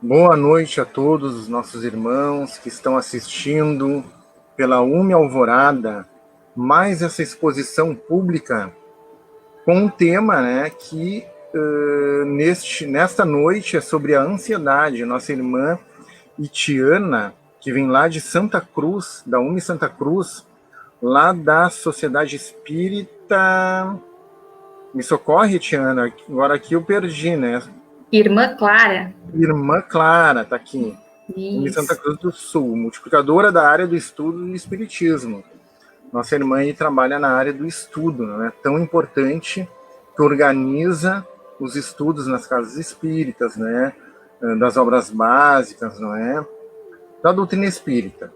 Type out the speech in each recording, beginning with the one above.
Boa noite a todos os nossos irmãos que estão assistindo pela UME Alvorada, mais essa exposição pública com um tema, que nesta noite é sobre a ansiedade. Nossa irmã Itiana, que vem lá de Santa Cruz, da UME Santa Cruz, lá da Sociedade Espírita. Me socorre, Itiana, agora aqui eu perdi, né? Irmã Clara. Irmã Clara, tá aqui. Em Santa Isso. Cruz do Sul, multiplicadora da área do estudo do Espiritismo. Nossa irmã aí trabalha na área do estudo, não é tão importante, que organiza os estudos nas casas espíritas, né, das obras básicas, não é, da doutrina espírita.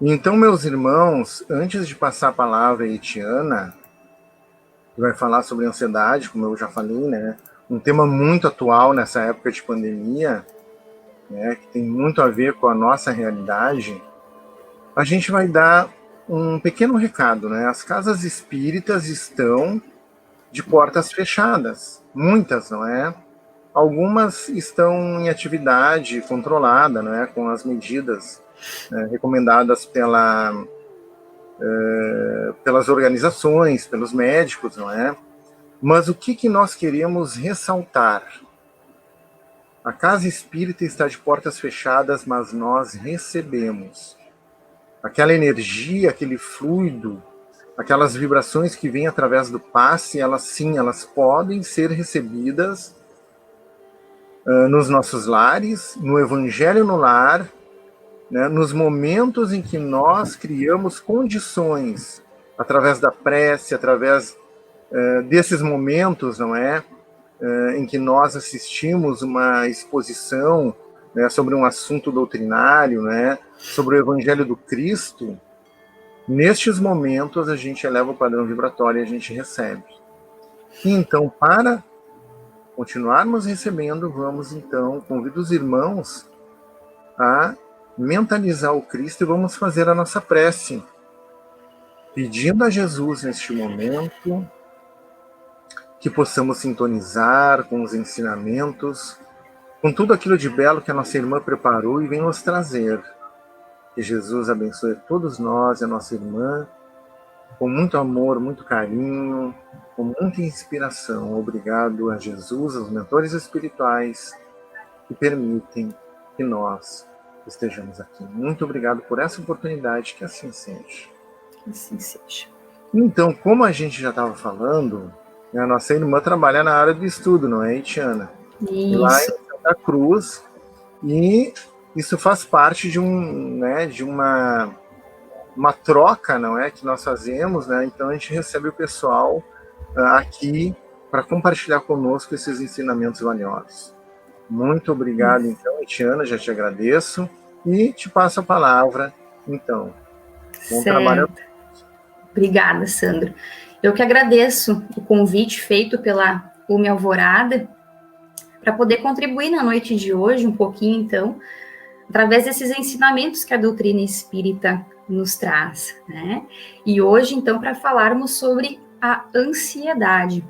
Então, meus irmãos, antes de passar a palavra a Etiana, que vai falar sobre ansiedade, como eu já falei, né, um tema muito atual nessa época de pandemia, que tem muito a ver com a nossa realidade, a gente vai dar um pequeno recado, né? As casas espíritas estão de portas fechadas, muitas, não é? Algumas estão em atividade controlada, não é? Com as medidas recomendadas pelas organizações, pelos médicos, não é? Mas o que nós queremos ressaltar? A casa espírita está de portas fechadas, mas nós recebemos aquela energia, aquele fluido, aquelas vibrações que vêm através do passe, elas podem ser recebidas nos nossos lares, no Evangelho no lar, né, nos momentos em que nós criamos condições, através da prece, através desses momentos, não é? Em que nós assistimos uma exposição, né, sobre um assunto doutrinário, né, sobre o Evangelho do Cristo. Nestes momentos a gente eleva o padrão vibratório e a gente recebe. E então, para continuarmos recebendo, convido os irmãos a mentalizar o Cristo e vamos fazer a nossa prece, pedindo a Jesus neste momento que possamos sintonizar com os ensinamentos, com tudo aquilo de belo que a nossa irmã preparou e vem nos trazer. Que Jesus abençoe todos nós e a nossa irmã, com muito amor, muito carinho, com muita inspiração. Obrigado a Jesus, aos mentores espirituais que permitem que nós estejamos aqui. Muito obrigado por essa oportunidade, que assim seja. Que assim seja. Então, como a gente já estava falando, a nossa irmã trabalha na área do estudo, não é, Itiana? Isso. Lá em Santa Cruz, e isso faz parte de uma troca, não é, que nós fazemos, né? Então a gente recebe o pessoal aqui para compartilhar conosco esses ensinamentos valiosos. Muito obrigado, então, Itiana, já te agradeço e te passo a palavra, então. Bom trabalho. Obrigada, Sandro. Eu que agradeço o convite feito pela UME Alvorada para poder contribuir na noite de hoje um pouquinho, então, através desses ensinamentos que a doutrina espírita nos traz, né? E hoje, então, para falarmos sobre a ansiedade.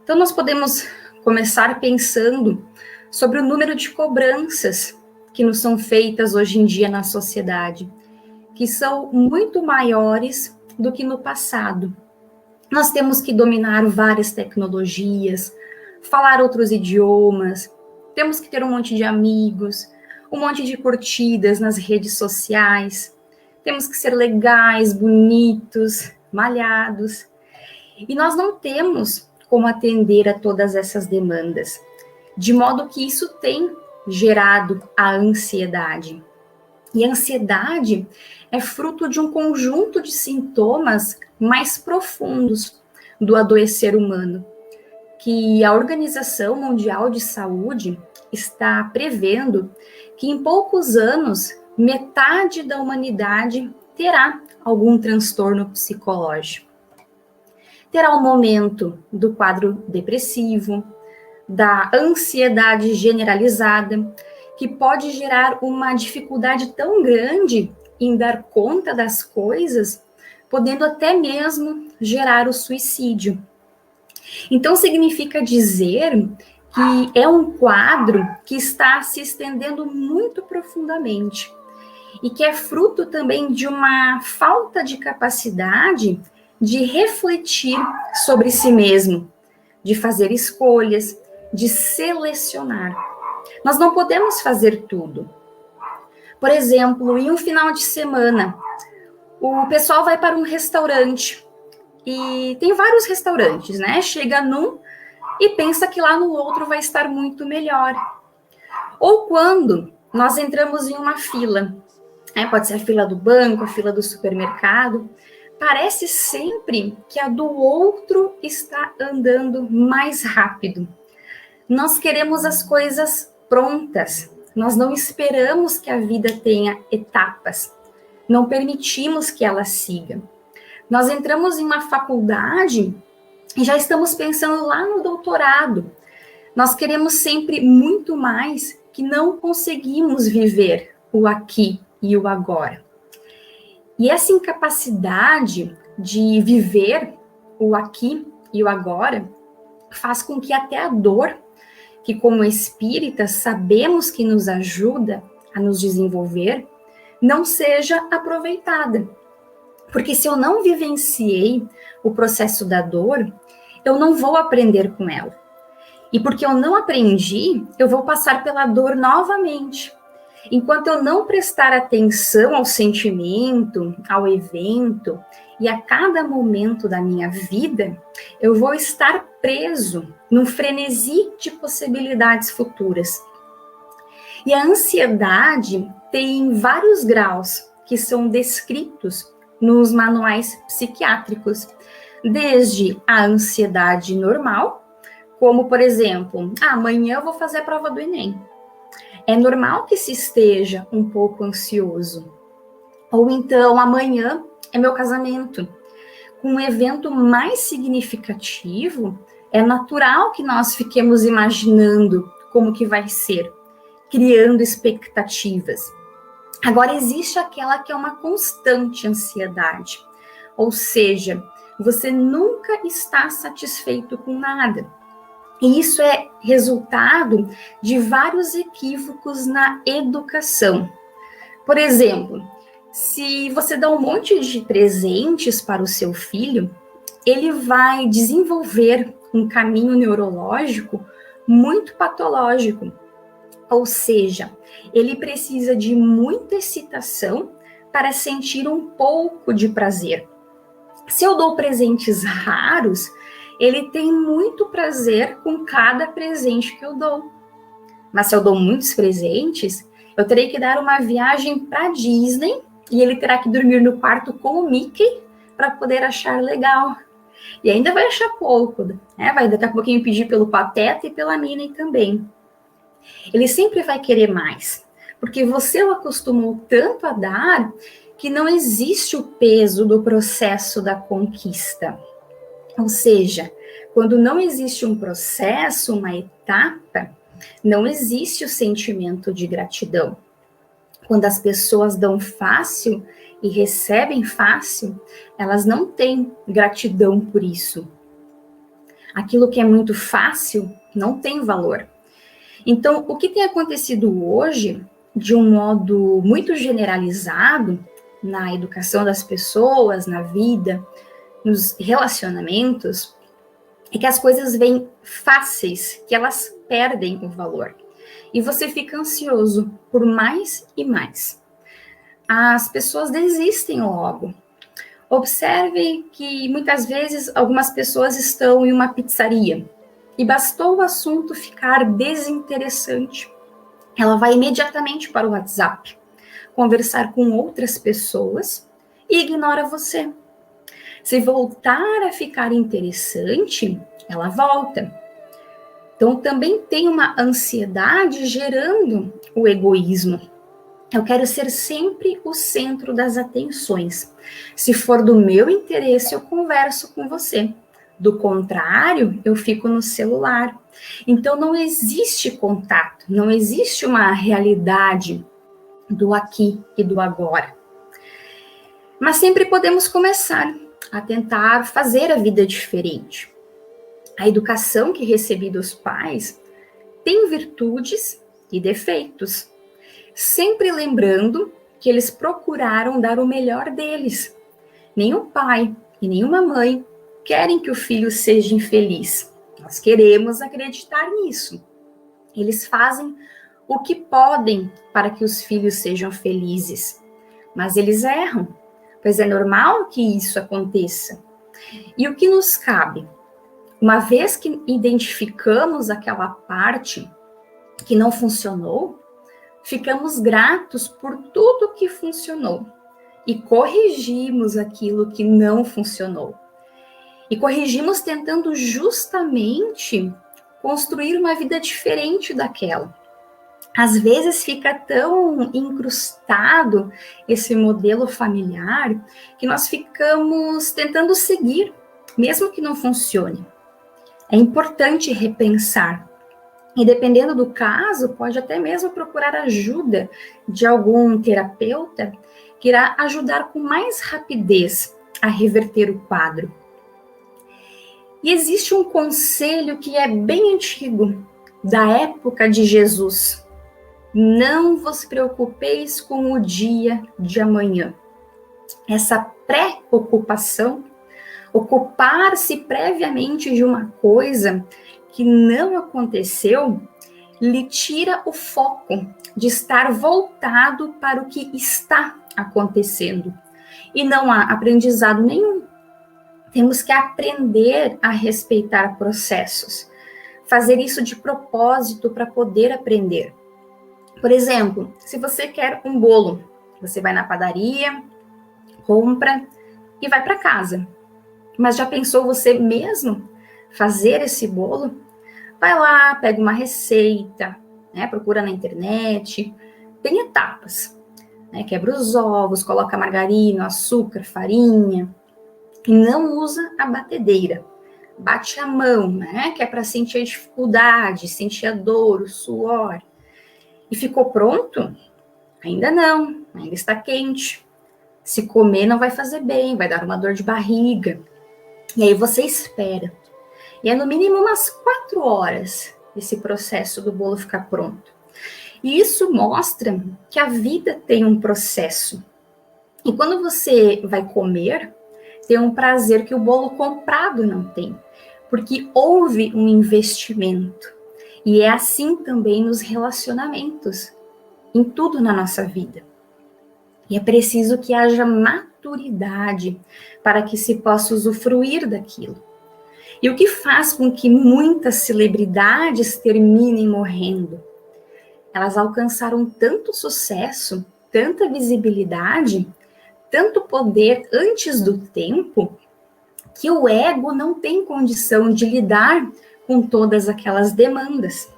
Então, nós podemos começar pensando sobre o número de cobranças que nos são feitas hoje em dia na sociedade, que são muito maiores do que no passado. Nós temos que dominar várias tecnologias, falar outros idiomas, temos que ter um monte de amigos, um monte de curtidas nas redes sociais, temos que ser legais, bonitos, malhados. E nós não temos como atender a todas essas demandas, de modo que isso tem gerado a ansiedade. E a ansiedade é fruto de um conjunto de sintomas mais profundos do adoecer humano, que a Organização Mundial de Saúde está prevendo que em poucos anos, metade da humanidade terá algum transtorno psicológico. Terá o momento do quadro depressivo, da ansiedade generalizada, que pode gerar uma dificuldade tão grande em dar conta das coisas, podendo até mesmo gerar o suicídio. Então, significa dizer que é um quadro que está se estendendo muito profundamente e que é fruto também de uma falta de capacidade de refletir sobre si mesmo, de fazer escolhas, de selecionar. Nós não podemos fazer tudo. Por exemplo, em um final de semana, o pessoal vai para um restaurante e tem vários restaurantes, né? Chega num e pensa que lá no outro vai estar muito melhor. Ou quando nós entramos em uma fila, pode ser a fila do banco, a fila do supermercado, parece sempre que a do outro está andando mais rápido. Nós queremos as coisas prontas, nós não esperamos que a vida tenha etapas, não permitimos que ela siga. Nós entramos em uma faculdade e já estamos pensando lá no doutorado. Nós queremos sempre muito mais que não conseguimos viver o aqui e o agora. E essa incapacidade de viver o aqui e o agora faz com que até a dor, que como espíritas sabemos que nos ajuda a nos desenvolver, não seja aproveitada. Porque se eu não vivenciei o processo da dor, eu não vou aprender com ela. E porque eu não aprendi, eu vou passar pela dor novamente. Enquanto eu não prestar atenção ao sentimento, ao evento e a cada momento da minha vida, eu vou estar preso num frenesi de possibilidades futuras. E a ansiedade tem vários graus que são descritos nos manuais psiquiátricos, desde a ansiedade normal, como, por exemplo, amanhã eu vou fazer a prova do Enem. É normal que se esteja um pouco ansioso. Ou então, amanhã é meu casamento. Com um evento mais significativo, é natural que nós fiquemos imaginando como que vai ser, criando expectativas. Agora, existe aquela que é uma constante ansiedade, ou seja, você nunca está satisfeito com nada. E isso é resultado de vários equívocos na educação. Por exemplo, se você dá um monte de presentes para o seu filho, ele vai desenvolver um caminho neurológico muito patológico. Ou seja, ele precisa de muita excitação para sentir um pouco de prazer. Se eu dou presentes raros, ele tem muito prazer com cada presente que eu dou. Mas se eu dou muitos presentes, eu terei que dar uma viagem para Disney e ele terá que dormir no quarto com o Mickey para poder achar legal. E ainda vai achar pouco, né? Vai daqui a pouquinho pedir pelo Pateta e pela Minnie também. Ele sempre vai querer mais, porque você o acostumou tanto a dar que não existe o peso do processo da conquista. Ou seja, quando não existe um processo, uma etapa, não existe o sentimento de gratidão. Quando as pessoas dão fácil e recebem fácil, elas não têm gratidão por isso. Aquilo que é muito fácil não tem valor. Então, o que tem acontecido hoje, de um modo muito generalizado, na educação das pessoas, na vida, nos relacionamentos, é que as coisas vêm fáceis, que elas perdem o valor. E você fica ansioso por mais e mais. As pessoas desistem logo. Observe que muitas vezes algumas pessoas estão em uma pizzaria e bastou o assunto ficar desinteressante. Ela vai imediatamente para o WhatsApp, conversar com outras pessoas e ignora você. Se voltar a ficar interessante, ela volta. Então, também tem uma ansiedade gerando o egoísmo. Eu quero ser sempre o centro das atenções. Se for do meu interesse, eu converso com você. Do contrário, eu fico no celular. Então, não existe contato, não existe uma realidade do aqui e do agora. Mas sempre podemos começar a tentar fazer a vida diferente. A educação que recebi dos pais têm virtudes e defeitos, sempre lembrando que eles procuraram dar o melhor deles. Nenhum pai e nenhuma mãe querem que o filho seja infeliz. Nós queremos acreditar nisso. Eles fazem o que podem para que os filhos sejam felizes, mas eles erram, pois é normal que isso aconteça. E o que nos cabe? Uma vez que identificamos aquela parte que não funcionou, ficamos gratos por tudo que funcionou e corrigimos aquilo que não funcionou. E corrigimos tentando justamente construir uma vida diferente daquela. Às vezes fica tão incrustado esse modelo familiar que nós ficamos tentando seguir, mesmo que não funcione. É importante repensar. E dependendo do caso, pode até mesmo procurar ajuda de algum terapeuta que irá ajudar com mais rapidez a reverter o quadro. E existe um conselho que é bem antigo, da época de Jesus. Não vos preocupeis com o dia de amanhã. Essa preocupação, ocupar-se previamente de uma coisa que não aconteceu, lhe tira o foco de estar voltado para o que está acontecendo. E não há aprendizado nenhum. Temos que aprender a respeitar processos, fazer isso de propósito para poder aprender. Por exemplo, se você quer um bolo, você vai na padaria, compra e vai para casa. Mas já pensou você mesmo fazer esse bolo? Vai lá, pega uma receita, procura na internet, tem etapas. Quebra os ovos, coloca margarina, açúcar, farinha, e não usa a batedeira. Bate a mão, que é para sentir a dificuldade, sentir a dor, o suor. E ficou pronto? Ainda não, ainda está quente. Se comer não vai fazer bem, vai dar uma dor de barriga. E aí você espera. E é no mínimo umas 4 horas esse processo do bolo ficar pronto. E isso mostra que a vida tem um processo. E quando você vai comer, tem um prazer que o bolo comprado não tem, porque houve um investimento. E é assim também nos relacionamentos, em tudo na nossa vida. E é preciso que haja maturidade para que se possa usufruir daquilo. E o que faz com que muitas celebridades terminem morrendo? Elas alcançaram tanto sucesso, tanta visibilidade, tanto poder antes do tempo, que o ego não tem condição de lidar com todas aquelas demandas.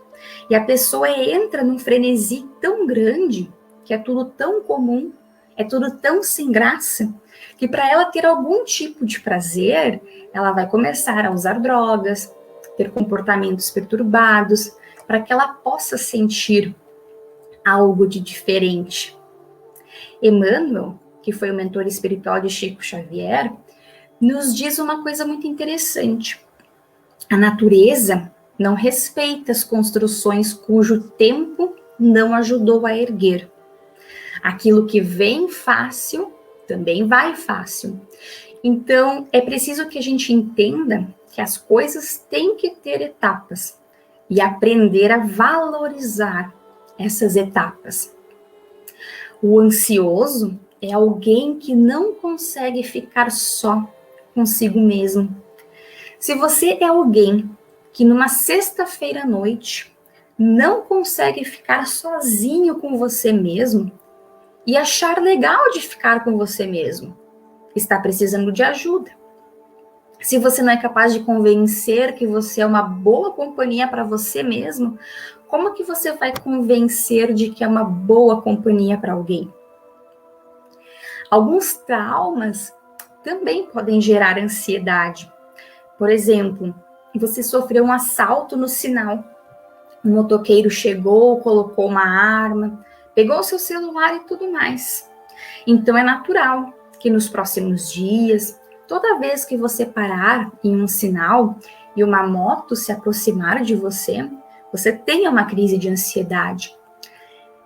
E a pessoa entra num frenesi tão grande, que é tudo tão comum, é tudo tão sem graça, que para ela ter algum tipo de prazer, ela vai começar a usar drogas, ter comportamentos perturbados, para que ela possa sentir algo de diferente. Emmanuel, que foi o mentor espiritual de Chico Xavier, nos diz uma coisa muito interessante. A natureza não respeita as construções cujo tempo não ajudou a erguer. Aquilo que vem fácil, também vai fácil. Então, é preciso que a gente entenda que as coisas têm que ter etapas e aprender a valorizar essas etapas. O ansioso é alguém que não consegue ficar só consigo mesmo. Se você é alguém que numa sexta-feira à noite não consegue ficar sozinho com você mesmo e achar legal de ficar com você mesmo, está precisando de ajuda. Se você não é capaz de convencer que você é uma boa companhia para você mesmo, como que você vai convencer de que é uma boa companhia para alguém? Alguns traumas também podem gerar ansiedade. Por exemplo, você sofreu um assalto no sinal. O motoqueiro chegou, colocou uma arma, pegou o seu celular e tudo mais. Então é natural que nos próximos dias, toda vez que você parar em um sinal e uma moto se aproximar de você, você tenha uma crise de ansiedade.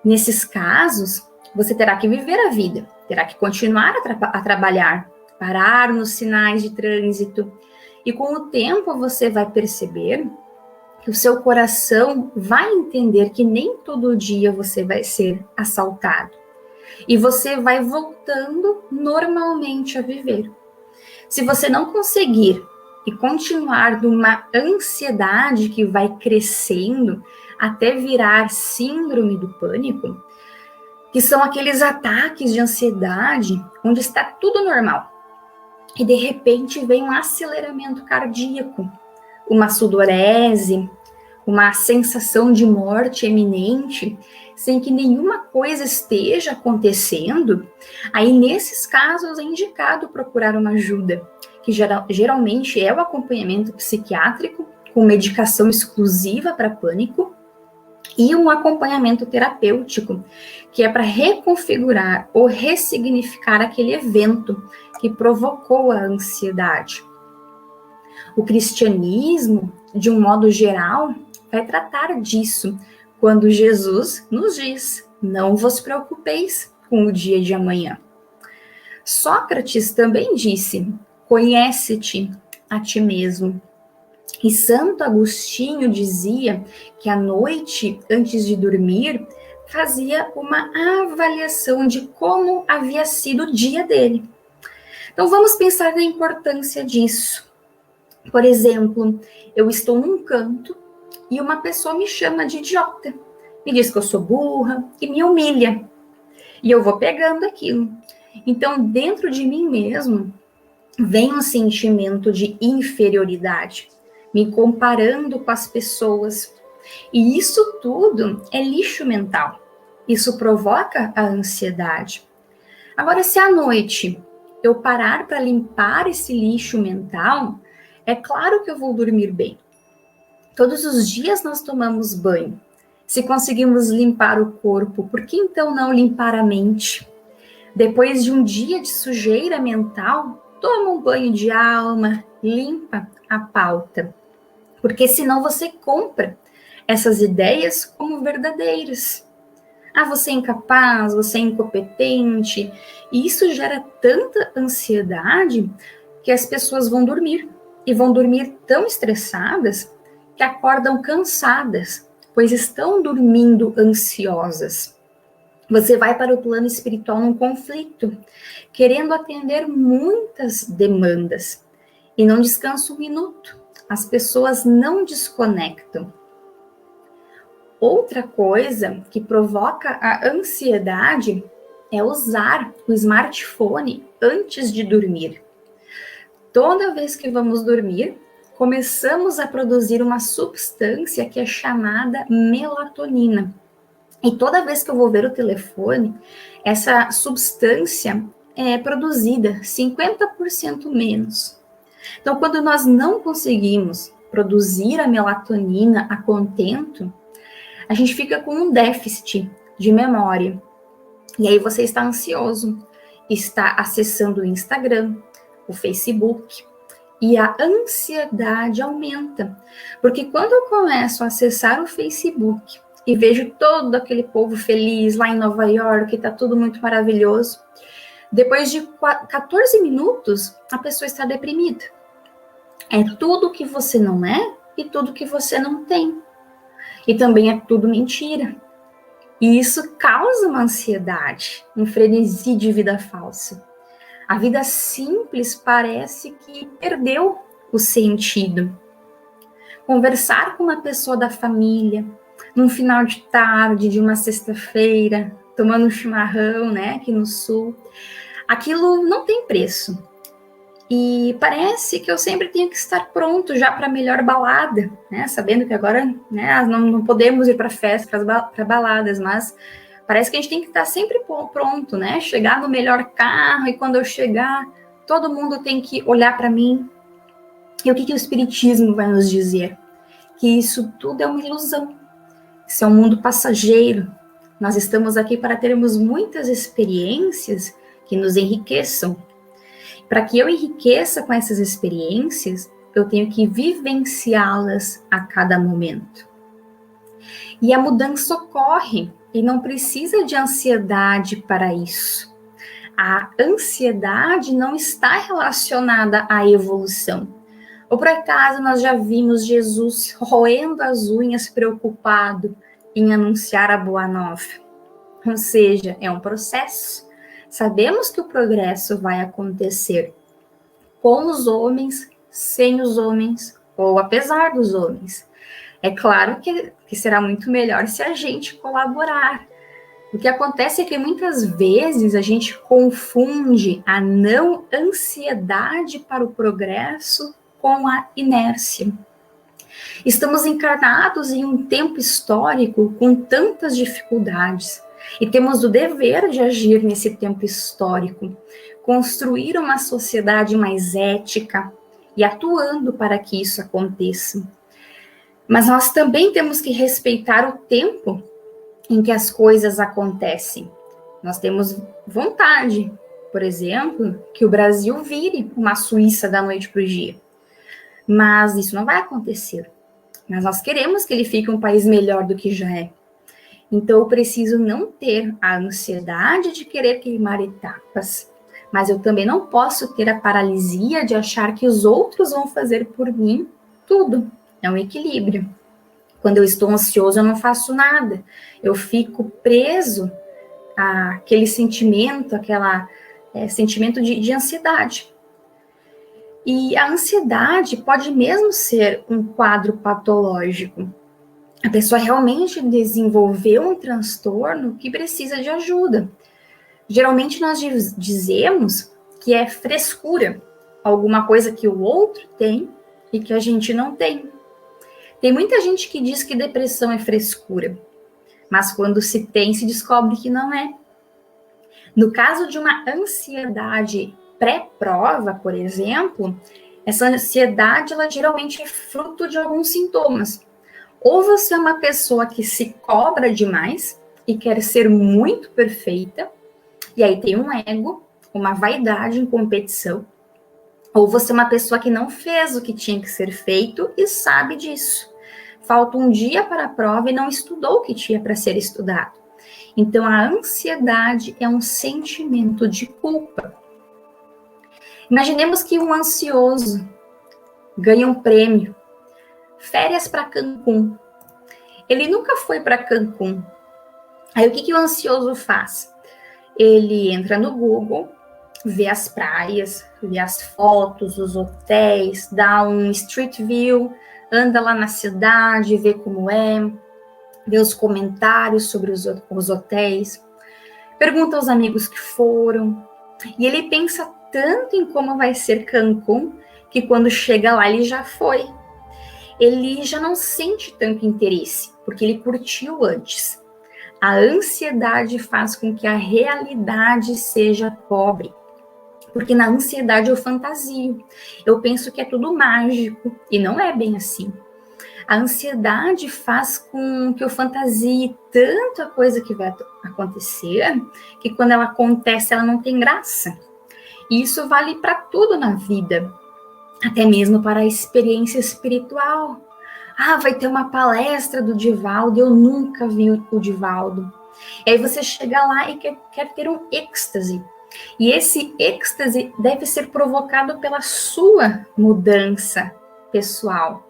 Nesses casos, você terá que viver a vida, terá que continuar a trabalhar, parar nos sinais de trânsito, e com o tempo você vai perceber que o seu coração vai entender que nem todo dia você vai ser assaltado. E você vai voltando normalmente a viver. Se você não conseguir e continuar numa ansiedade que vai crescendo até virar síndrome do pânico, que são aqueles ataques de ansiedade onde está tudo normal e de repente vem um aceleramento cardíaco, uma sudorese, uma sensação de morte iminente, sem que nenhuma coisa esteja acontecendo, aí nesses casos é indicado procurar uma ajuda, que geralmente é o acompanhamento psiquiátrico, com medicação exclusiva para pânico, e um acompanhamento terapêutico, que é para reconfigurar ou ressignificar aquele evento que provocou a ansiedade. O cristianismo, de um modo geral, vai tratar disso, quando Jesus nos diz: não vos preocupeis com o dia de amanhã. Sócrates também disse: conhece-te a ti mesmo. E Santo Agostinho dizia que à noite, antes de dormir, fazia uma avaliação de como havia sido o dia dele. Então vamos pensar na importância disso. Por exemplo, eu estou num canto e uma pessoa me chama de idiota, me diz que eu sou burra e me humilha. E eu vou pegando aquilo. Então, dentro de mim mesmo, vem um sentimento de inferioridade, me comparando com as pessoas. E isso tudo é lixo mental. Isso provoca a ansiedade. Agora, se à noite eu parar para limpar esse lixo mental, é claro que eu vou dormir bem. Todos os dias nós tomamos banho. Se conseguimos limpar o corpo, por que então não limpar a mente? Depois de um dia de sujeira mental, toma um banho de alma, limpa a pauta. Porque senão você compra essas ideias como verdadeiras. Ah, você é incapaz, você é incompetente. E isso gera tanta ansiedade que as pessoas vão dormir. E vão dormir tão estressadas que acordam cansadas, pois estão dormindo ansiosas. Você vai para o plano espiritual num conflito, querendo atender muitas demandas, e não descansa um minuto. As pessoas não desconectam. Outra coisa que provoca a ansiedade é usar o smartphone antes de dormir. Toda vez que vamos dormir, começamos a produzir uma substância que é chamada melatonina. E toda vez que eu vou ver o telefone, essa substância é produzida 50% menos. Então, quando nós não conseguimos produzir a melatonina a contento, a gente fica com um déficit de memória. E aí você está ansioso, está acessando o Instagram, o Facebook, e a ansiedade aumenta. Porque quando eu começo a acessar o Facebook e vejo todo aquele povo feliz lá em Nova York, está tudo muito maravilhoso, depois de 14 minutos, a pessoa está deprimida. É tudo que você não é e tudo que você não tem. E também é tudo mentira. E isso causa uma ansiedade, um frenesi de vida falsa. A vida simples parece que perdeu o sentido. Conversar com uma pessoa da família, num final de tarde, de uma sexta-feira, tomando um chimarrão, né, aqui no sul, aquilo não tem preço. E parece que eu sempre tenho que estar pronto já para a melhor balada, né, sabendo que agora, né, não podemos ir para festas, para baladas, mas parece que a gente tem que estar sempre pronto, né? Chegar no melhor carro e quando eu chegar, todo mundo tem que olhar para mim. E o que o Espiritismo vai nos dizer? Que isso tudo é uma ilusão. Isso é um mundo passageiro. Nós estamos aqui para termos muitas experiências que nos enriqueçam. Para que eu enriqueça com essas experiências, eu tenho que vivenciá-las a cada momento. E a mudança ocorre e não precisa de ansiedade para isso. A ansiedade não está relacionada à evolução. Ou por acaso nós já vimos Jesus roendo as unhas, preocupado em anunciar a boa nova? Ou seja, é um processo. Sabemos que o progresso vai acontecer com os homens, sem os homens, ou apesar dos homens. É claro que será muito melhor se a gente colaborar. O que acontece é que muitas vezes a gente confunde a não ansiedade para o progresso com a inércia. Estamos encarnados em um tempo histórico com tantas dificuldades e temos o dever de agir nesse tempo histórico, construir uma sociedade mais ética e atuando para que isso aconteça. Mas nós também temos que respeitar o tempo em que as coisas acontecem. Nós temos vontade, por exemplo, que o Brasil vire uma Suíça da noite para o dia. Mas isso não vai acontecer. Mas nós queremos que ele fique um país melhor do que já é. Então eu preciso não ter a ansiedade de querer queimar etapas, mas eu também não posso ter a paralisia de achar que os outros vão fazer por mim tudo. É um equilíbrio. Quando eu estou ansioso, eu não faço nada. Eu fico preso àquele sentimento, sentimento de ansiedade. E a ansiedade pode mesmo ser um quadro patológico. A pessoa realmente desenvolveu um transtorno que precisa de ajuda. Geralmente nós dizemos que é frescura, alguma coisa que o outro tem e que a gente não tem. Tem muita gente que diz que depressão é frescura, mas quando se tem, se descobre que não é. No caso de uma ansiedade pré-prova, por exemplo, essa ansiedade, ela geralmente é fruto de alguns sintomas. Ou você é uma pessoa que se cobra demais e quer ser muito perfeita, e aí tem um ego, uma vaidade em competição. Ou você é uma pessoa que não fez o que tinha que ser feito e sabe disso. Falta um dia para a prova e não estudou o que tinha para ser estudado. Então, a ansiedade é um sentimento de culpa. Imaginemos que um ansioso ganha um prêmio, férias para Cancún. Ele nunca foi para Cancún. Aí, o que o ansioso faz? Ele entra no Google, vê as praias, vê as fotos, os hotéis, dá um street view, anda lá na cidade, vê como é, vê os comentários sobre os hotéis, pergunta aos amigos que foram, e ele pensa tanto em como vai ser Cancún, que quando chega lá ele já foi. Ele já não sente tanto interesse, porque ele curtiu antes. A ansiedade faz com que a realidade seja pobre. Porque na ansiedade eu fantasio. Eu penso que é tudo mágico, e não é bem assim. A ansiedade faz com que eu fantasie tanto a coisa que vai acontecer, que quando ela acontece, ela não tem graça. E isso vale para tudo na vida, até mesmo para a experiência espiritual. Vai ter uma palestra do Divaldo, eu nunca vi o Divaldo. E aí você chega lá e quer ter um êxtase. E esse êxtase deve ser provocado pela sua mudança pessoal.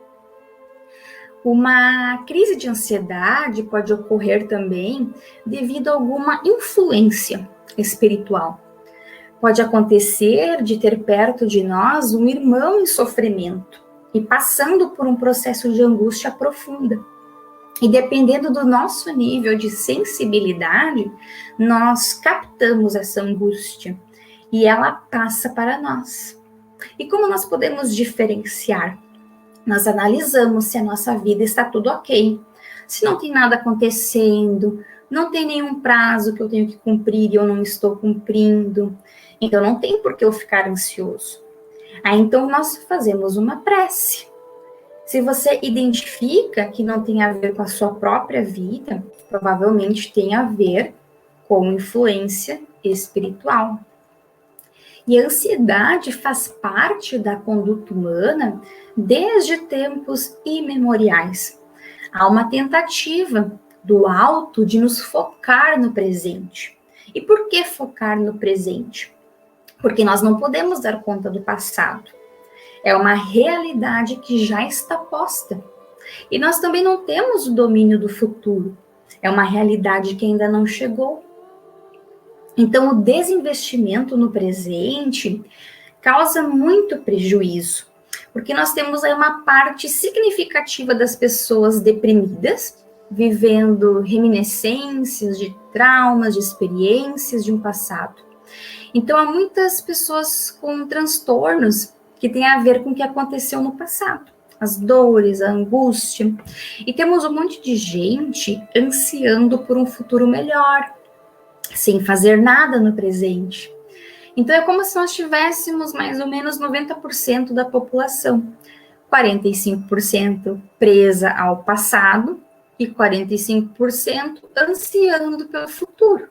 Uma crise de ansiedade pode ocorrer também devido a alguma influência espiritual. Pode acontecer de ter perto de nós um irmão em sofrimento e passando por um processo de angústia profunda. E dependendo do nosso nível de sensibilidade, nós captamos essa angústia e ela passa para nós. E como nós podemos diferenciar? Nós analisamos se a nossa vida está tudo ok, se não tem nada acontecendo, não tem nenhum prazo que eu tenho que cumprir e eu não estou cumprindo, então não tem por que eu ficar ansioso. Aí então nós fazemos uma prece. Se você identifica que não tem a ver com a sua própria vida, provavelmente tem a ver com influência espiritual. E a ansiedade faz parte da conduta humana desde tempos imemoriais. Há uma tentativa do alto de nos focar no presente. E por que focar no presente? Porque nós não podemos dar conta do passado. É uma realidade que já está posta. E nós também não temos o domínio do futuro. É uma realidade que ainda não chegou. Então, o desinvestimento no presente causa muito prejuízo, porque nós temos aí uma parte significativa das pessoas deprimidas, vivendo reminiscências de traumas, de experiências de um passado. Então, há muitas pessoas com transtornos que têm a ver com o que aconteceu no passado, as dores, a angústia. E temos um monte de gente ansiando por um futuro melhor, sem fazer nada no presente. Então, é como se nós tivéssemos mais ou menos 90% da população, 45% presa ao passado e 45% ansiando pelo futuro.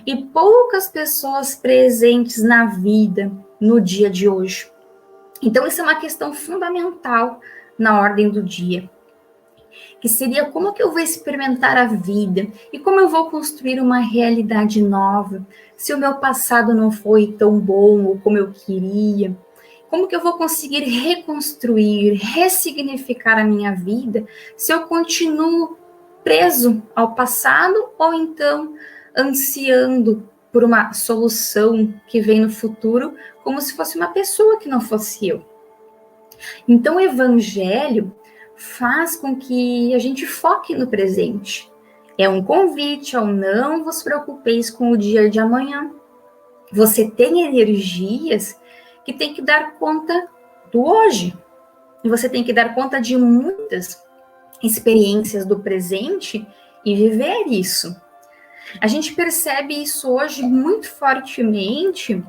E poucas pessoas presentes na vida, no dia de hoje. Então, isso é uma questão fundamental na ordem do dia, que seria como que eu vou experimentar a vida e como eu vou construir uma realidade nova, se o meu passado não foi tão bom ou como eu queria, como que eu vou conseguir reconstruir, ressignificar a minha vida se eu continuo preso ao passado ou então ansiando por uma solução que vem no futuro como se fosse uma pessoa que não fosse eu. Então, o evangelho faz com que a gente foque no presente. É um convite ao não vos preocupeis com o dia de amanhã. Você tem energias que tem que dar conta do hoje. E você tem que dar conta de muitas experiências do presente e viver isso. A gente percebe isso hoje muito fortemente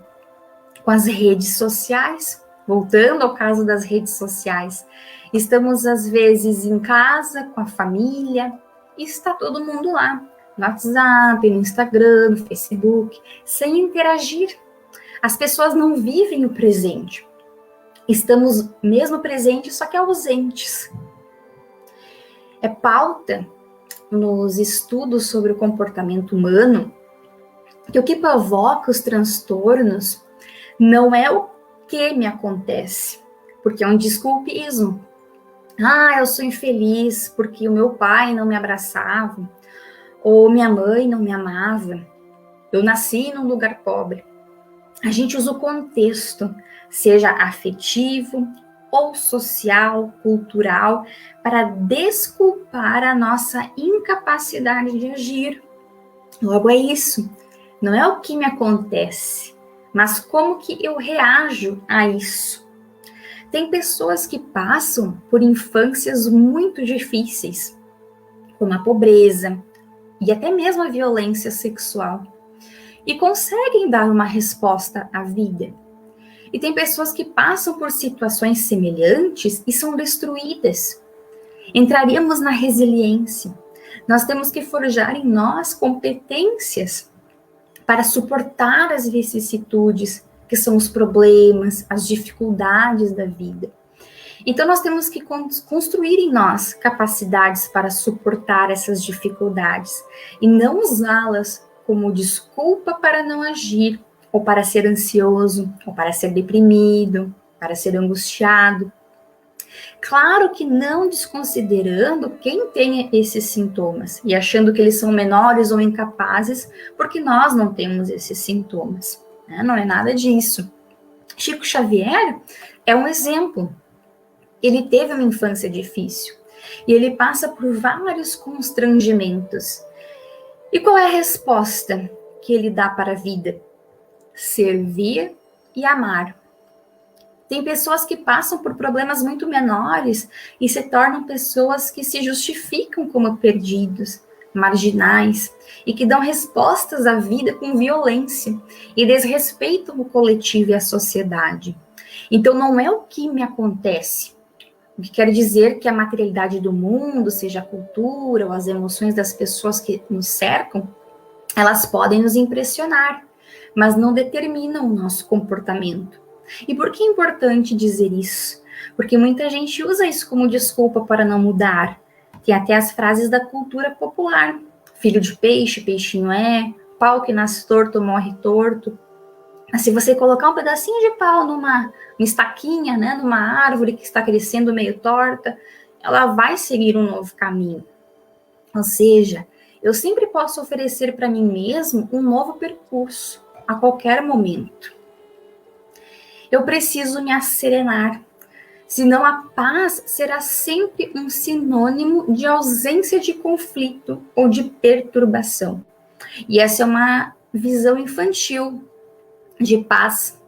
com as redes sociais. Voltando ao caso das redes sociais, estamos às vezes em casa com a família e está todo mundo lá, no WhatsApp, no Instagram, no Facebook, sem interagir. As pessoas não vivem o presente. Estamos mesmo presentes, só que ausentes. É pauta nos estudos sobre o comportamento humano que o que provoca os transtornos não é o que me acontece, porque é um desculpismo. Eu sou infeliz porque o meu pai não me abraçava, ou minha mãe não me amava, eu nasci num lugar pobre. A gente usa o contexto, seja afetivo ou social, cultural, para desculpar a nossa incapacidade de agir. Logo é isso, não é o que me acontece, mas como que eu reajo a isso. Tem pessoas que passam por infâncias muito difíceis, como a pobreza e até mesmo a violência sexual, e conseguem dar uma resposta à vida. E tem pessoas que passam por situações semelhantes e são destruídas. Entraríamos na resiliência. Nós temos que forjar em nós competências para suportar as vicissitudes, que são os problemas, as dificuldades da vida. Então, nós temos que construir em nós capacidades para suportar essas dificuldades e não usá-las como desculpa para não agir, ou para ser ansioso, ou para ser deprimido, para ser angustiado. Claro que não desconsiderando quem tem esses sintomas e achando que eles são menores ou incapazes porque nós não temos esses sintomas. Né? Não é nada disso. Chico Xavier é um exemplo. Ele teve uma infância difícil e ele passa por vários constrangimentos. E qual é a resposta que ele dá para a vida? Servir e amar. Tem pessoas que passam por problemas muito menores e se tornam pessoas que se justificam como perdidos, marginais, e que dão respostas à vida com violência e desrespeitam o coletivo e a sociedade. Então, não é o que me acontece, o que quer dizer que a materialidade do mundo, seja a cultura ou as emoções das pessoas que nos cercam, elas podem nos impressionar, mas não determinam o nosso comportamento. E por que é importante dizer isso? Porque muita gente usa isso como desculpa para não mudar, Tem até as frases da cultura popular. Filho de peixe, peixinho é. Pau que nasce torto, morre torto. Mas se você colocar um pedacinho de pau numa estaquinha, né, numa árvore que está crescendo meio torta, ela vai seguir um novo caminho. Ou seja, eu sempre posso oferecer para mim mesmo um novo percurso, a qualquer momento. Eu preciso me asserenar, senão a paz será sempre um sinônimo de ausência de conflito ou de perturbação. E essa é uma visão infantil de paz.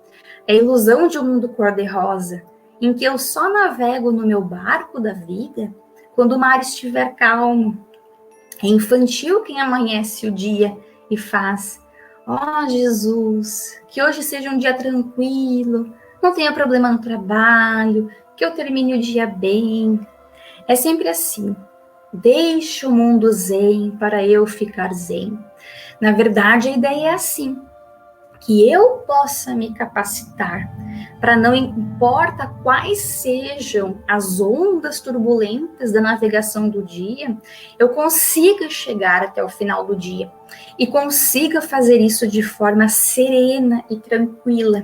É a ilusão de um mundo cor-de-rosa, em que eu só navego no meu barco da vida quando o mar estiver calmo. É infantil quem amanhece o dia e faz: ó Jesus, que hoje seja um dia tranquilo, não tenha problema no trabalho, que eu termine o dia bem. É sempre assim. Deixa o mundo zen para eu ficar zen. Na verdade, a ideia é assim: que eu possa me capacitar para, não importa quais sejam as ondas turbulentas da navegação do dia, eu consiga chegar até o final do dia e consiga fazer isso de forma serena e tranquila.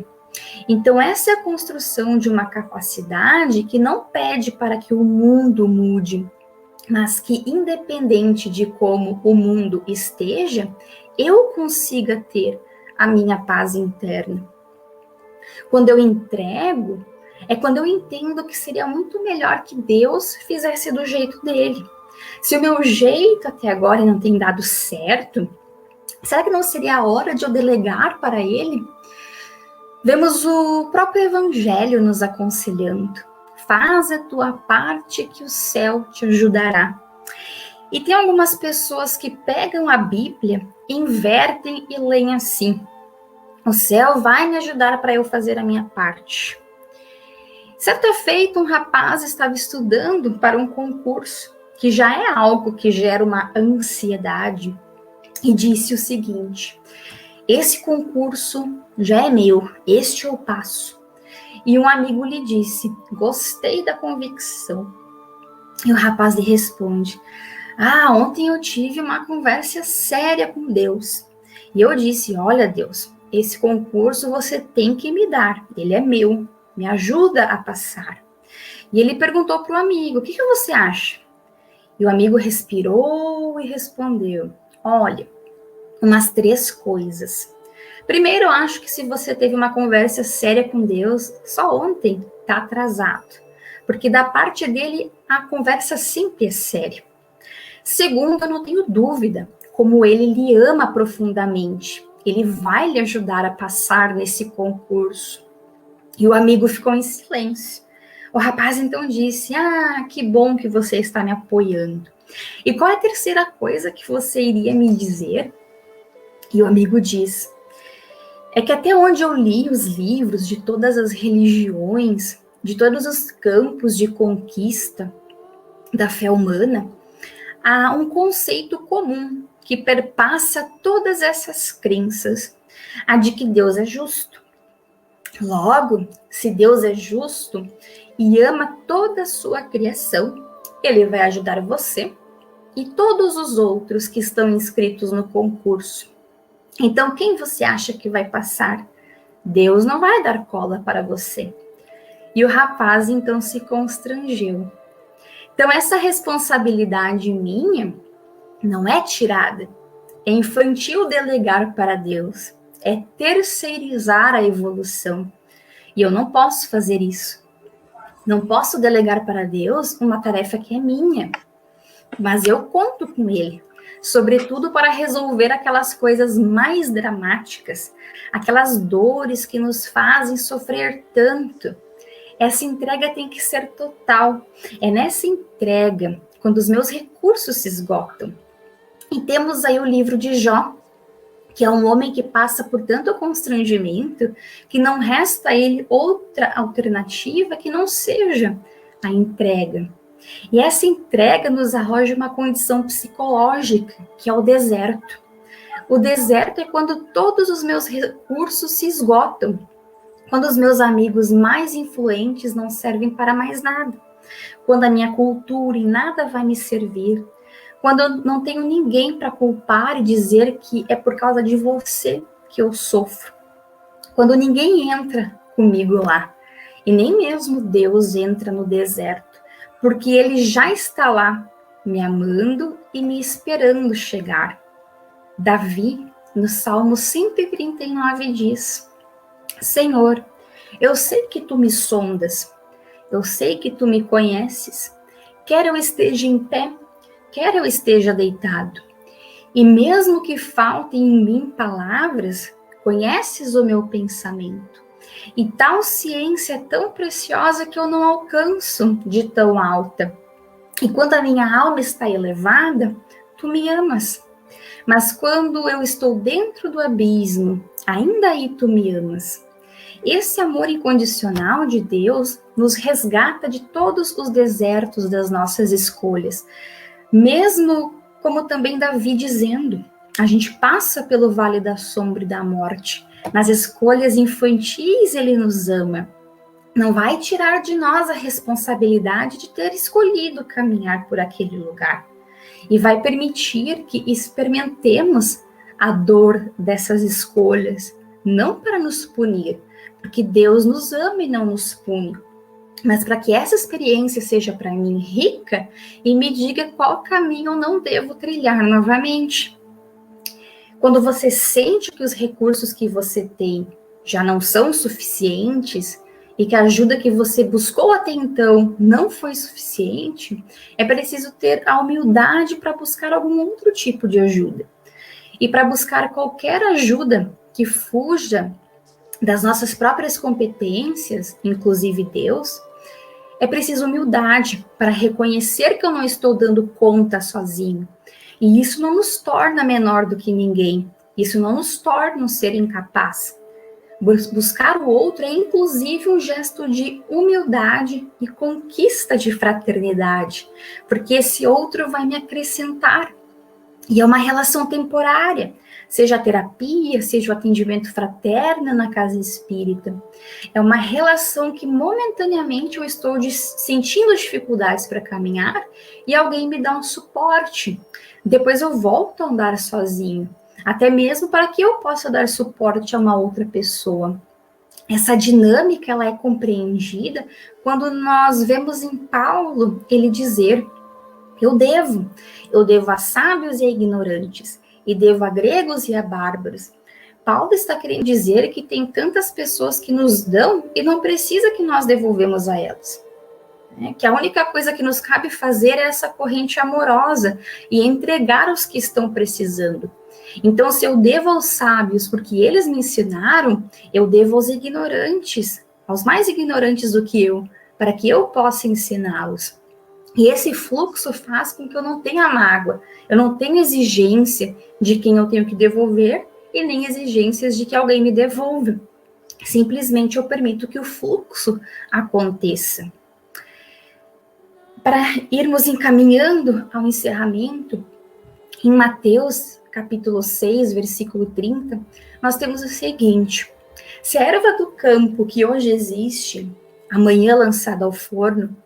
Então, essa é a construção de uma capacidade que não pede para que o mundo mude, mas que, independente de como o mundo esteja, eu consiga ter a minha paz interna. Quando eu entrego, é quando eu entendo que seria muito melhor que Deus fizesse do jeito dele. Se o meu jeito até agora não tem dado certo, será que não seria a hora de eu delegar para ele? Vemos o próprio Evangelho nos aconselhando: faz a tua parte que o céu te ajudará. E tem algumas pessoas que pegam a Bíblia, invertem e leem assim: o céu vai me ajudar para eu fazer a minha parte. Certa feita, um rapaz estava estudando para um concurso, que já é algo que gera uma ansiedade, e disse o seguinte: esse concurso já é meu, este eu passo. E um amigo lhe disse: gostei da convicção. E o rapaz lhe responde: ontem eu tive uma conversa séria com Deus. E eu disse: olha, Deus, esse concurso você tem que me dar, ele é meu, me ajuda a passar. E ele perguntou para o amigo: o que você acha? E o amigo respirou e respondeu: olha, umas 3 coisas. Primeiro, eu acho que se você teve uma conversa séria com Deus só ontem, está atrasado, porque da parte dele a conversa sempre é séria. Segundo, eu não tenho dúvida, como ele lhe ama profundamente, ele vai lhe ajudar a passar nesse concurso. E o amigo ficou em silêncio. O rapaz então disse: que bom que você está me apoiando. E qual é a terceira coisa que você iria me dizer? E o amigo diz: é que até onde eu li os livros de todas as religiões, de todos os campos de conquista da fé humana, há um conceito comum que perpassa todas essas crenças, a de que Deus é justo. Logo, se Deus é justo e ama toda a sua criação, ele vai ajudar você e todos os outros que estão inscritos no concurso. Então, quem você acha que vai passar? Deus não vai dar cola para você. E o rapaz então se constrangeu. Então, essa responsabilidade minha não é tirada. É infantil delegar para Deus. É terceirizar a evolução. E eu não posso fazer isso. Não posso delegar para Deus uma tarefa que é minha. Mas eu conto com Ele. Sobretudo para resolver aquelas coisas mais dramáticas. Aquelas dores que nos fazem sofrer tanto. Essa entrega tem que ser total. É nessa entrega, quando os meus recursos se esgotam. E temos aí o livro de Jó, que é um homem que passa por tanto constrangimento que não resta a ele outra alternativa que não seja a entrega. E essa entrega nos arroja uma condição psicológica, que é o deserto. O deserto é quando todos os meus recursos se esgotam, quando os meus amigos mais influentes não servem para mais nada. quando a minha cultura em nada vai me servir, quando eu não tenho ninguém para culpar e dizer que é por causa de você que eu sofro, quando ninguém entra comigo lá, e nem mesmo Deus entra no deserto, porque Ele já está lá, me amando e me esperando chegar. Davi, no Salmo 139, diz: Senhor, eu sei que Tu me sondas, eu sei que Tu me conheces, quer eu esteja em pé, quer eu esteja deitado. E mesmo que faltem em mim palavras, conheces o meu pensamento. E tal ciência é tão preciosa que eu não alcanço de tão alta. E quando a minha alma está elevada, Tu me amas. Mas quando eu estou dentro do abismo, ainda aí Tu me amas. Esse amor incondicional de Deus nos resgata de todos os desertos das nossas escolhas. Mesmo como também Davi dizendo, a gente passa pelo vale da sombra e da morte. Nas escolhas infantis Ele nos ama. Não vai tirar de nós a responsabilidade de ter escolhido caminhar por aquele lugar. E vai permitir que experimentemos a dor dessas escolhas, não para nos punir, porque Deus nos ama e não nos pune, mas para que essa experiência seja para mim rica e me diga qual caminho eu não devo trilhar novamente. Quando você sente que os recursos que você tem já não são suficientes e que a ajuda que você buscou até então não foi suficiente, é preciso ter a humildade para buscar algum outro tipo de ajuda. E para buscar qualquer ajuda que fuja das nossas próprias competências, inclusive Deus, é preciso humildade para reconhecer que eu não estou dando conta sozinho. E isso não nos torna menor do que ninguém. Isso não nos torna um ser incapaz. Buscar o outro é inclusive um gesto de humildade e conquista de fraternidade, porque esse outro vai me acrescentar. E é uma relação temporária, seja a terapia, seja o atendimento fraterno na casa espírita. É uma relação que momentaneamente eu estou sentindo dificuldades para caminhar e alguém me dá um suporte. Depois eu volto a andar sozinho, até mesmo para que eu possa dar suporte a uma outra pessoa. Essa dinâmica ela é compreendida quando nós vemos em Paulo ele dizer: eu devo a sábios e a ignorantes, e devo a gregos e a bárbaros. Paulo está querendo dizer que tem tantas pessoas que nos dão e não precisa que nós devolvemos a elas. Que a única coisa que nos cabe fazer é essa corrente amorosa e entregar aos que estão precisando. Então, se eu devo aos sábios porque eles me ensinaram, eu devo aos ignorantes, aos mais ignorantes do que eu, para que eu possa ensiná-los. E esse fluxo faz com que eu não tenha mágoa, eu não tenho exigência de quem eu tenho que devolver e nem exigências de que alguém me devolva. Simplesmente eu permito que o fluxo aconteça. Para irmos encaminhando ao encerramento, em Mateus, capítulo 6, versículo 30, nós temos o seguinte: se a erva do campo que hoje existe, amanhã lançada ao forno,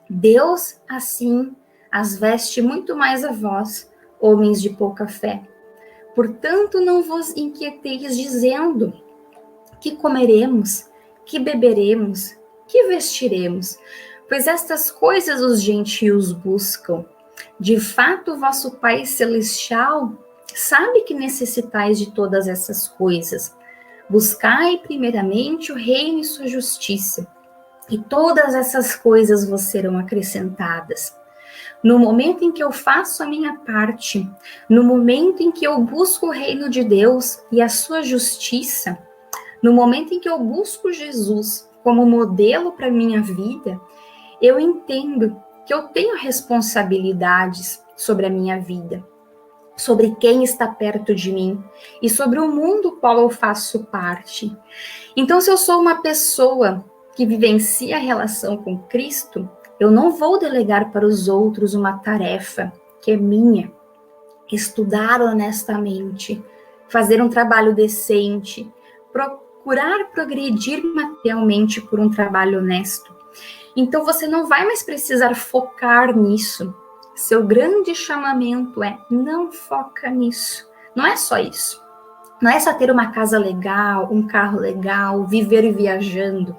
Deus, assim, as veste muito mais a vós, homens de pouca fé. Portanto, não vos inquieteis dizendo: que comeremos, que beberemos, que vestiremos? Pois estas coisas os gentios buscam. De fato, vosso Pai Celestial sabe que necessitais de todas essas coisas. Buscai primeiramente o reino e sua justiça, e todas essas coisas vos serão acrescentadas. No momento em que eu faço a minha parte, no momento em que eu busco o reino de Deus e a sua justiça, no momento em que eu busco Jesus como modelo para a minha vida, eu entendo que eu tenho responsabilidades sobre a minha vida, sobre quem está perto de mim e sobre o mundo qual eu faço parte. Então, se eu sou uma pessoa que vivencia a relação com Cristo, eu não vou delegar para os outros uma tarefa que é minha. Estudar honestamente, fazer um trabalho decente, procurar progredir materialmente por um trabalho honesto. Então você não vai mais precisar focar nisso. Seu grande chamamento é: não foca nisso. Não é só isso. Não é só ter uma casa legal, um carro legal, viver viajando.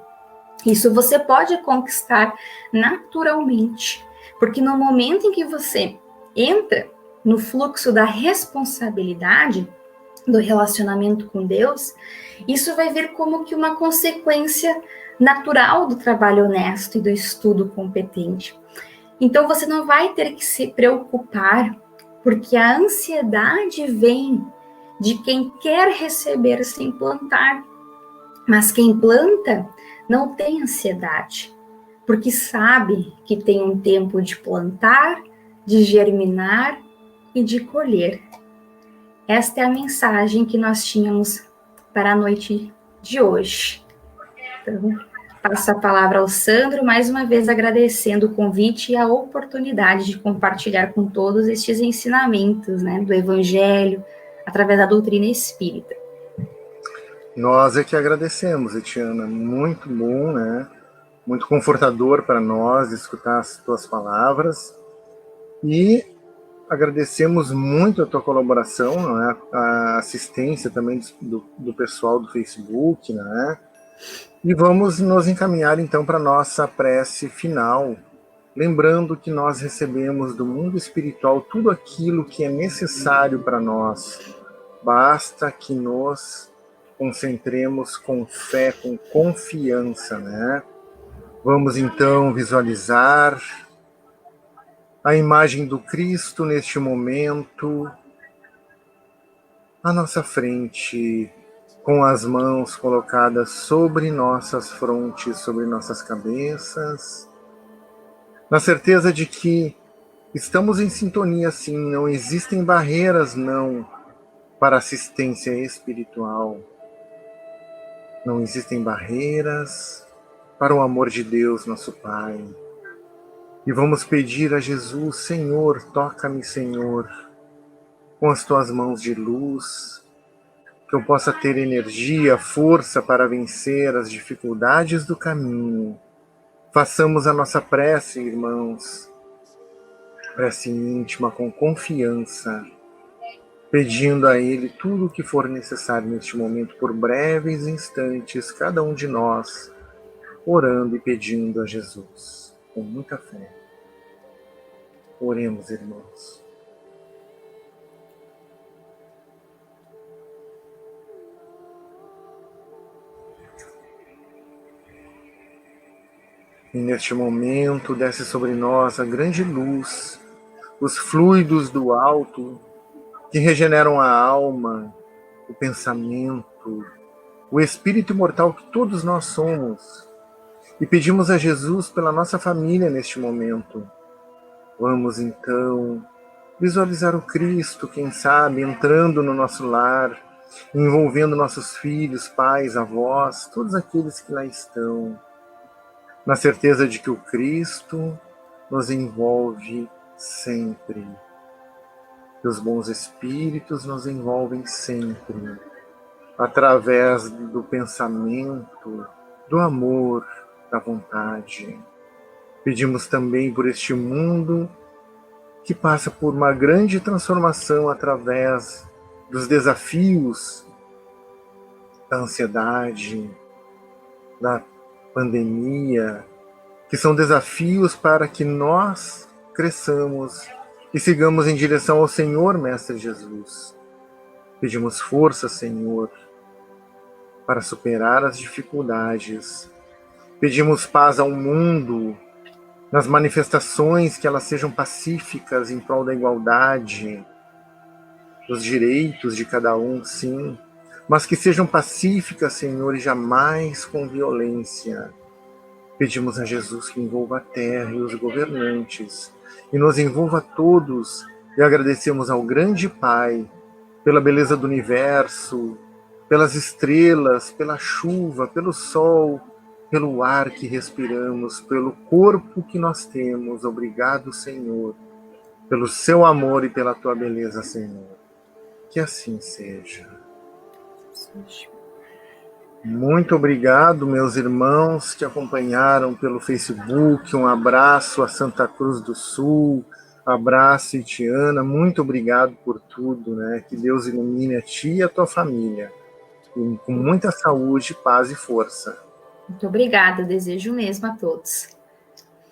Isso você pode conquistar naturalmente, porque no momento em que você entra no fluxo da responsabilidade do relacionamento com Deus, isso vai vir como que uma consequência natural do trabalho honesto e do estudo competente. Então você não vai ter que se preocupar, porque a ansiedade vem de quem quer receber sem plantar. Mas quem planta não tem ansiedade, porque sabe que tem um tempo de plantar, de germinar e de colher. Esta é a mensagem que nós tínhamos para a noite de hoje. Então, passo a palavra ao Sandro, mais uma vez agradecendo o convite e a oportunidade de compartilhar com todos estes ensinamentos, né, do Evangelho, através da doutrina espírita. Nós é que agradecemos, Etiana. Muito bom, né? Muito confortador para nós escutar as tuas palavras. E agradecemos muito a tua colaboração, né? A assistência também do pessoal do Facebook, né? E vamos nos encaminhar então para a nossa prece final, lembrando que nós recebemos do mundo espiritual tudo aquilo que é necessário para nós. Basta que nos concentremos com fé, com confiança, né? Vamos então visualizar a imagem do Cristo neste momento, à nossa frente, com as mãos colocadas sobre nossas frontes, sobre nossas cabeças, na certeza de que estamos em sintonia, sim, não existem barreiras, não, para assistência espiritual. Não existem barreiras para o amor de Deus, nosso Pai. E vamos pedir a Jesus: Senhor, toca-me, Senhor, com as tuas mãos de luz, que eu possa ter energia, força para vencer as dificuldades do caminho. Façamos a nossa prece, irmãos, prece íntima, com confiança, pedindo a Ele tudo o que for necessário neste momento, por breves instantes, cada um de nós, orando e pedindo a Jesus, com muita fé. Oremos, irmãos. E neste momento desce sobre nós a grande luz, os fluidos do alto, que regeneram a alma, o pensamento, o espírito imortal que todos nós somos. E pedimos a Jesus pela nossa família neste momento. Vamos então visualizar o Cristo, quem sabe, entrando no nosso lar, envolvendo nossos filhos, pais, avós, todos aqueles que lá estão, na certeza de que o Cristo nos envolve sempre. Que os bons espíritos nos envolvem sempre, através do pensamento, do amor, da vontade. Pedimos também por este mundo que passa por uma grande transformação através dos desafios da ansiedade, da pandemia, que são desafios para que nós cresçamos e sigamos em direção ao Senhor, Mestre Jesus. Pedimos força, Senhor, para superar as dificuldades. Pedimos paz ao mundo, nas manifestações, que elas sejam pacíficas em prol da igualdade, dos direitos de cada um, sim, mas que sejam pacíficas, Senhor, e jamais com violência. Pedimos a Jesus que envolva a terra e os governantes, e nos envolva a todos, e agradecemos ao grande Pai, pela beleza do universo, pelas estrelas, pela chuva, pelo sol, pelo ar que respiramos, pelo corpo que nós temos. Obrigado, Senhor, pelo seu amor e pela tua beleza, Senhor. Que assim seja. Muito obrigado, meus irmãos que acompanharam pelo Facebook. Um abraço a Santa Cruz do Sul. Abraço, Itiana. Muito obrigado por tudo, né? Que Deus ilumine a ti e a tua família. E com muita saúde, paz e força. Muito obrigada, desejo mesmo a todos.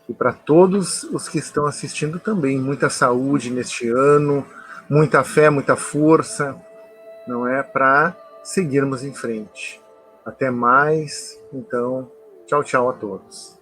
E para todos os que estão assistindo também, muita saúde neste ano, muita fé, muita força, não é? Para seguirmos em frente. Até mais. Então, tchau, tchau a todos.